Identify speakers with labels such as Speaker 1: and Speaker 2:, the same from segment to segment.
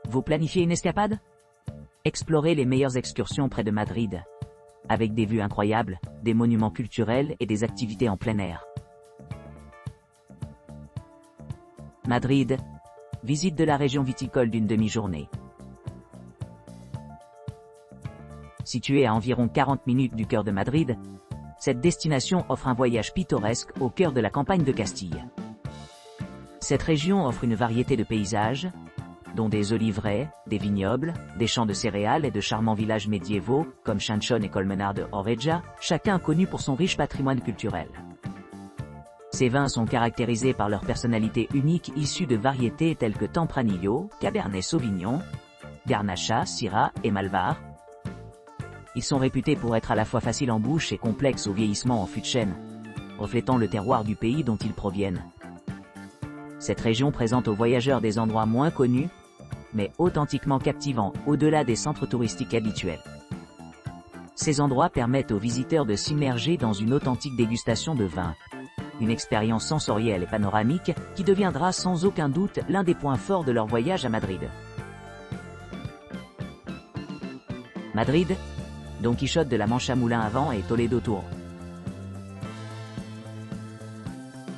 Speaker 1: Vous planifiez une escapade? Explorez les meilleures excursions près de Madrid, avec des vues incroyables, des monuments culturels et des activités en plein air. Madrid, visite de la région viticole d'une demi-journée. Située à environ 40 minutes du cœur de Madrid, cette destination offre un voyage pittoresque au cœur de la campagne de Castille. Cette région offre une variété de paysages, dont des oliveraies, des vignobles, des champs de céréales et de charmants villages médiévaux, comme Chinchón et Colmenar de Oreja, chacun connu pour son riche patrimoine culturel. Ces vins sont caractérisés par leur personnalité unique issue de variétés telles que Tempranillo, Cabernet Sauvignon, Garnacha, Syrah et Malvar. Ils sont réputés pour être à la fois faciles en bouche et complexes au vieillissement en fût de chêne, reflétant le terroir du pays dont ils proviennent. Cette région présente aux voyageurs des endroits moins connus, mais authentiquement captivants au-delà des centres touristiques habituels. Ces endroits permettent aux visiteurs de s'immerger dans une authentique dégustation de vin, une expérience sensorielle et panoramique qui deviendra sans aucun doute l'un des points forts de leur voyage à Madrid. Madrid, Don Quichotte de la Mancha Moulin à Vent et Toledo Tour.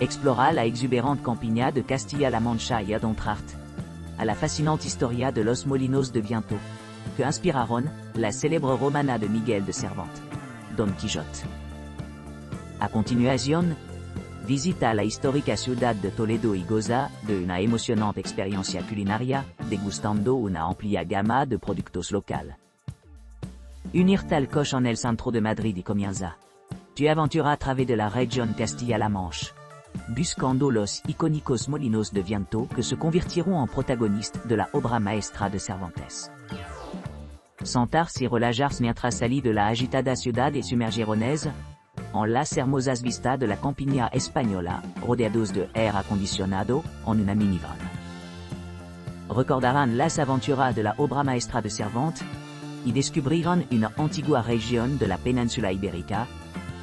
Speaker 1: Explora la exubérante Campiña de Castilla-La Mancha y Adontrart, à la fascinante Historia de los Molinos de Viento, que inspiraron la célèbre Romana de Miguel de Cervantes, Don Quijote. A continuación, visita la histórica ciudad de Toledo y goza de una emocionante experiencia culinaria, degustando una amplia gama de productos local. Unir tal coche en el centro de Madrid y comienza. Tu aventura a través de la región Castilla-La Manche, buscando los icónicos molinos de viento que se convertiront en protagonistes de la obra maestra de Cervantes. Sentarse y relajarse mientras salí de la agitada ciudad y sumergirones en las hermosas vistas de la campiña española, rodeados de aire acondicionado, en una minivan. Recordarán las aventuras de la obra maestra de Cervantes y descubrirán una antigua región de la península ibérica,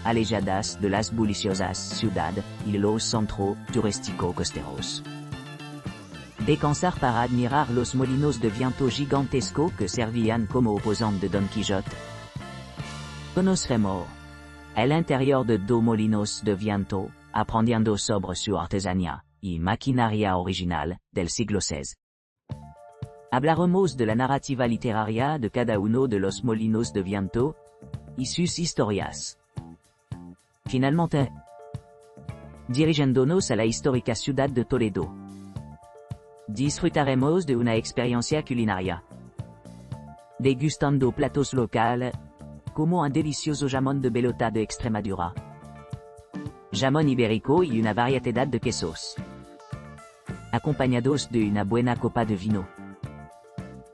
Speaker 1: alejadas de las bulliciosas ciudades y los centros turístico-costeros. Descansar para admirar los molinos de viento gigantescos que servían como opposants de Don Quijote. Conoceremos el interior de dos molinos de viento, aprendiendo sobre su artesanía y maquinaria original del siglo XVI. Hablaremos de la narrativa literaria de cada uno de los molinos de viento y sus historias. Finalmente, dirigiéndonos a la histórica ciudad de Toledo, disfrutaremos de una experiencia culinaria, degustando platos locales, como un delicioso jamón de bellota de Extremadura, jamón ibérico y una variedad de quesos, acompañados de una buena copa de vino.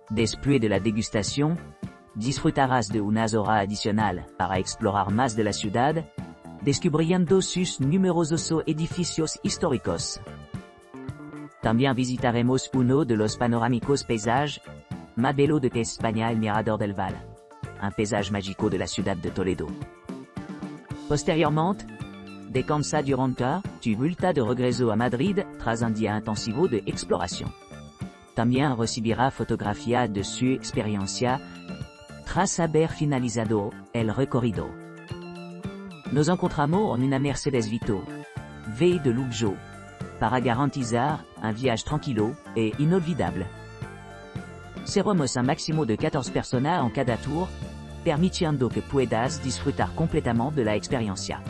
Speaker 1: Después de la degustación, disfrutarás de unas horas adicionales para explorar más de la ciudad, descubriendo sus numerosos edificios históricos. También visitaremos uno de los panorámicos paisajes más bellos de España, el Mirador del Val, un paysage mágico de la ciudad de Toledo. Posteriormente, descansa durante tu vuelta de regreso a Madrid tras un día intensivo de exploración. También recibirá fotografías de su experiencia tras haber finalizado el recorrido. Nos encontramos en una Mercedes Vito V de lujo para garantizar un viaje tranquilo et inolvidable. Seremos un máximo de 14 personas en cada tour, permitiendo que puedas disfrutar completamente de la experiencia.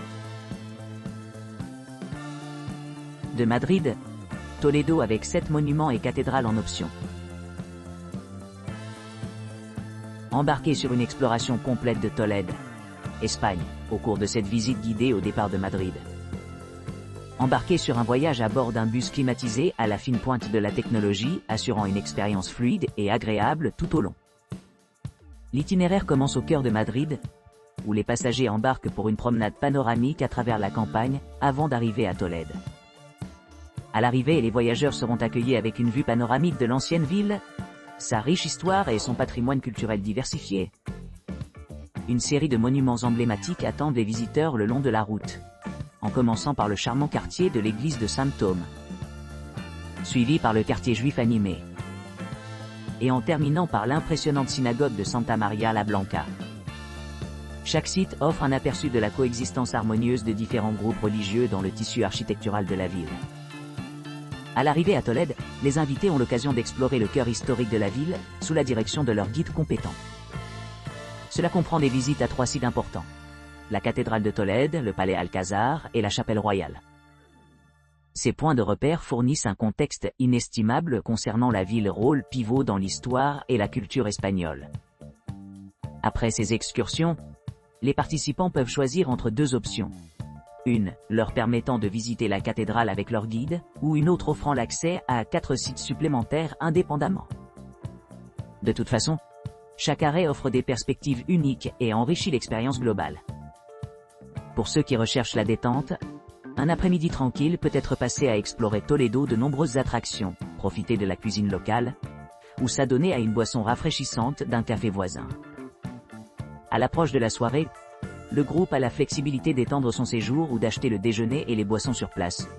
Speaker 1: De Madrid, Toledo avec 7 monuments et cathédrales en option. Embarquez sur une exploration complète de Tolède, Espagne, au cours de cette visite guidée au départ de Madrid. Embarquez sur un voyage à bord d'un bus climatisé à la fine pointe de la technologie, assurant une expérience fluide et agréable tout au long. L'itinéraire commence au cœur de Madrid, où les passagers embarquent pour une promenade panoramique à travers la campagne, avant d'arriver à Tolède. À l'arrivée, les voyageurs seront accueillis avec une vue panoramique de l'ancienne ville, sa riche histoire et son patrimoine culturel diversifié. Une série de monuments emblématiques attendent les visiteurs le long de la route, en commençant par le charmant quartier de l'église de Saint-Thome, suivi par le quartier juif animé. et en terminant par l'impressionnante synagogue de Santa Maria la Blanca. Chaque site offre un aperçu de la coexistence harmonieuse de différents groupes religieux dans le tissu architectural de la ville. À l'arrivée à Tolède, les invités ont l'occasion d'explorer le cœur historique de la ville, sous la direction de leur guide compétent. Cela comprend des visites à 3 sites importants: la cathédrale de Tolède, le palais Alcazar et la chapelle royale. Ces points de repère fournissent un contexte inestimable concernant la ville, rôle pivot dans l'histoire et la culture espagnole. Après ces excursions, les participants peuvent choisir entre 2 options. Une leur permettant de visiter la cathédrale avec leur guide, ou une autre offrant l'accès à 4 sites supplémentaires indépendamment. De toute façon, chaque arrêt offre des perspectives uniques et enrichit l'expérience globale. Pour ceux qui recherchent la détente, un après-midi tranquille peut être passé à explorer Toledo de nombreuses attractions, profiter de la cuisine locale, ou s'adonner à une boisson rafraîchissante d'un café voisin. À l'approche de la soirée, le groupe a la flexibilité d'étendre son séjour ou d'acheter le déjeuner et les boissons sur place.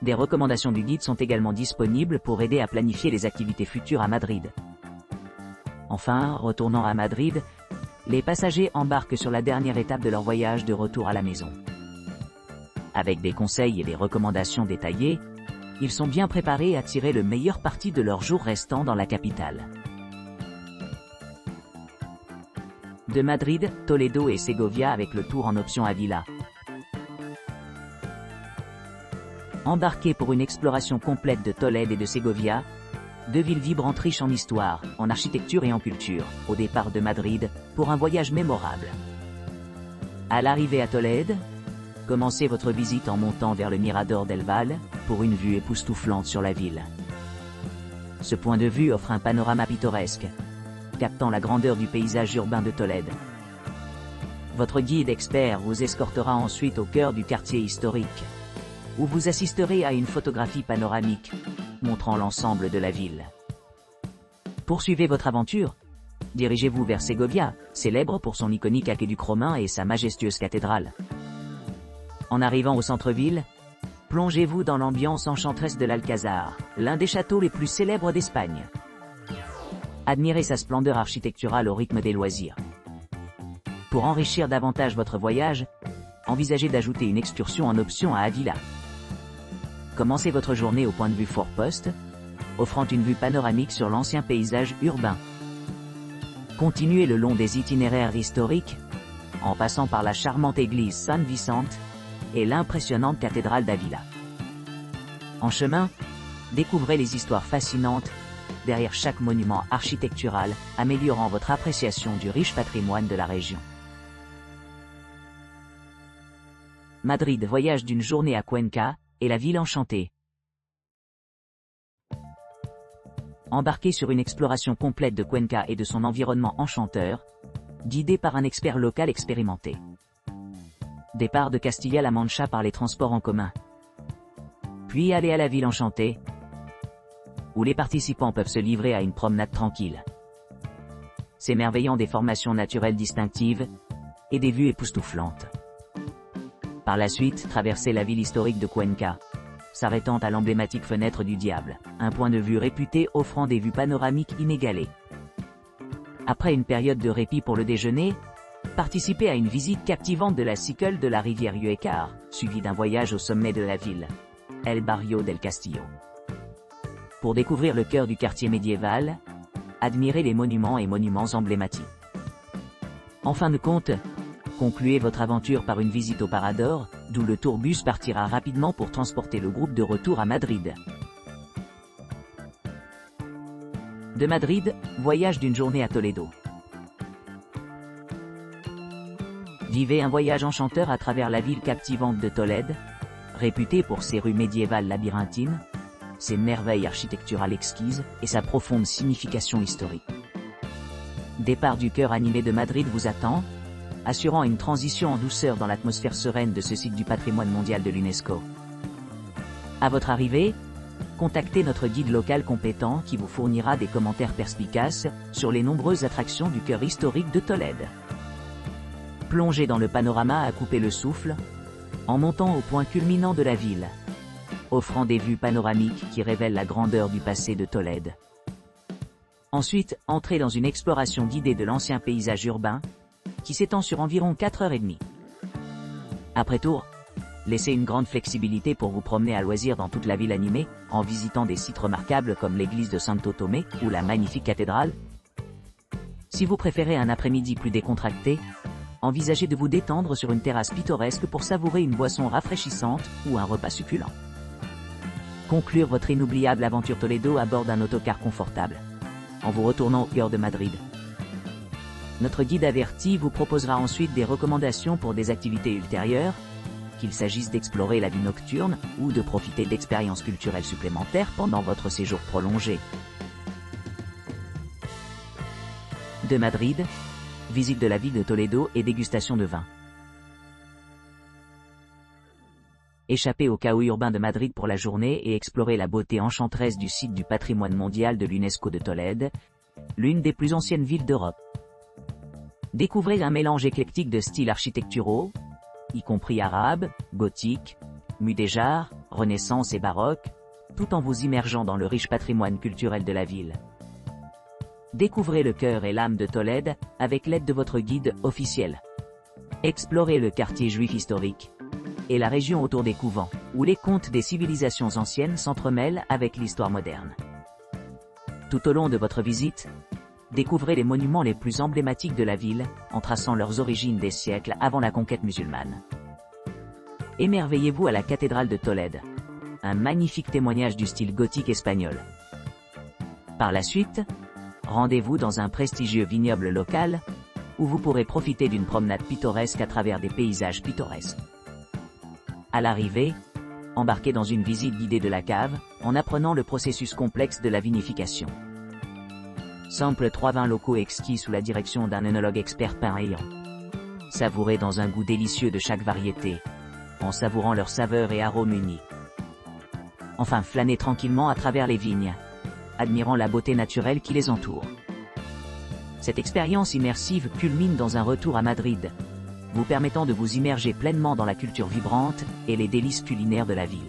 Speaker 1: Des recommandations du guide sont également disponibles pour aider à planifier les activités futures à Madrid. Enfin, retournant à Madrid, les passagers embarquent sur la dernière étape de leur voyage de retour à la maison. Avec des conseils et des recommandations détaillées, ils sont bien préparés à tirer le meilleur parti de leurs jours restants dans la capitale. De Madrid, Toledo et Segovia avec le tour en option Ávila. Embarquez pour une exploration complète de Tolède et de Segovia, 2 villes vibrantes riches en histoire, en architecture et en culture, au départ de Madrid, pour un voyage mémorable. À l'arrivée à Tolède, commencez votre visite en montant vers le Mirador del Val, pour une vue époustouflante sur la ville. Ce point de vue offre un panorama pittoresque, captant la grandeur du paysage urbain de Tolède. Votre guide expert vous escortera ensuite au cœur du quartier historique, où vous assisterez à une photographie panoramique, montrant l'ensemble de la ville. Poursuivez votre aventure. Dirigez-vous vers Segovia, célèbre pour son iconique aqueduc romain et sa majestueuse cathédrale. En arrivant au centre-ville, plongez-vous dans l'ambiance enchanteresse de l'Alcazar, l'un des châteaux les plus célèbres d'Espagne. Admirez sa splendeur architecturale au rythme des loisirs. Pour enrichir davantage votre voyage, envisagez d'ajouter une excursion en option à Ávila. Commencez votre journée au point de vue Fourpost, offrant une vue panoramique sur l'ancien paysage urbain. Continuez le long des itinéraires historiques, en passant par la charmante église San Vicente et l'impressionnante cathédrale d'Ávila. En chemin, découvrez les histoires fascinantes derrière chaque monument architectural, améliorant votre appréciation du riche patrimoine de la région. Madrid, voyage d'une journée à Cuenca, et la ville enchantée. Embarquez sur une exploration complète de Cuenca et de son environnement enchanteur, guidé par un expert local expérimenté. Départ de Castilla-La Mancha par les transports en commun. Puis allez à la ville enchantée, où les participants peuvent se livrer à une promenade tranquille, s'émerveillant des formations naturelles distinctives et des vues époustouflantes. Par la suite, traversez la ville historique de Cuenca, s'arrêtant à l'emblématique fenêtre du Diable, un point de vue réputé offrant des vues panoramiques inégalées. Après une période de répit pour le déjeuner, participez à une visite captivante de la sicle de la rivière Lluecar, suivie d'un voyage au sommet de la ville, El Barrio del Castillo. Pour découvrir le cœur du quartier médiéval, admirez les monuments et monuments emblématiques. En fin de compte, concluez votre aventure par une visite au Parador, d'où le tourbus partira rapidement pour transporter le groupe de retour à Madrid. De Madrid, voyage d'une journée à Toledo. Vivez un voyage enchanteur à travers la ville captivante de Tolède, réputée pour ses rues médiévales labyrinthines, ses merveilles architecturales exquises et sa profonde signification historique. Départ du cœur animé de Madrid vous attend, assurant une transition en douceur dans l'atmosphère sereine de ce site du patrimoine mondial de l'UNESCO. À votre arrivée, contactez notre guide local compétent qui vous fournira des commentaires perspicaces sur les nombreuses attractions du cœur historique de Tolède. Plongez dans le panorama à couper le souffle, en montant au point culminant de la ville, offrant des vues panoramiques qui révèlent la grandeur du passé de Tolède. Ensuite, entrez dans une exploration guidée de l'ancien paysage urbain, qui s'étend sur environ 4h30. Après tour, laissez une grande flexibilité pour vous promener à loisir dans toute la ville animée, en visitant des sites remarquables comme l'église de Santo Tomé ou la magnifique cathédrale. Si vous préférez un après-midi plus décontracté, envisagez de vous détendre sur une terrasse pittoresque pour savourer une boisson rafraîchissante ou un repas succulent. Conclure votre inoubliable aventure Toledo à bord d'un autocar confortable, en vous retournant au cœur de Madrid. Notre guide averti vous proposera ensuite des recommandations pour des activités ultérieures, qu'il s'agisse d'explorer la vie nocturne ou de profiter d'expériences culturelles supplémentaires pendant votre séjour prolongé. De Madrid, visite de la ville de Toledo et dégustation de vin. Échappez au chaos urbain de Madrid pour la journée et explorez la beauté enchanteresse du site du patrimoine mondial de l'UNESCO de Tolède, l'une des plus anciennes villes d'Europe. Découvrez un mélange éclectique de styles architecturaux, y compris arabe, gothique, mudéjar, renaissance et baroque, tout en vous immergeant dans le riche patrimoine culturel de la ville. Découvrez le cœur et l'âme de Tolède avec l'aide de votre guide officiel. Explorez le quartier juif historique et la région autour des couvents, où les contes des civilisations anciennes s'entremêlent avec l'histoire moderne. Tout au long de votre visite, découvrez les monuments les plus emblématiques de la ville, en traçant leurs origines des siècles avant la conquête musulmane. Émerveillez-vous à la cathédrale de Tolède, un magnifique témoignage du style gothique espagnol. Par la suite, rendez-vous dans un prestigieux vignoble local, où vous pourrez profiter d'une promenade pittoresque à travers des paysages pittoresques. À l'arrivée, embarquez dans une visite guidée de la cave, en apprenant le processus complexe de la vinification. Sample 3 vins locaux exquis sous la direction d'un œnologue expert pain-ayant. Savourez dans un goût délicieux de chaque variété, en savourant leurs saveurs et arômes uniques. Enfin, flânez tranquillement à travers les vignes, admirant la beauté naturelle qui les entoure. Cette expérience immersive culmine dans un retour à Madrid, vous permettant de vous immerger pleinement dans la culture vibrante et les délices culinaires de la ville.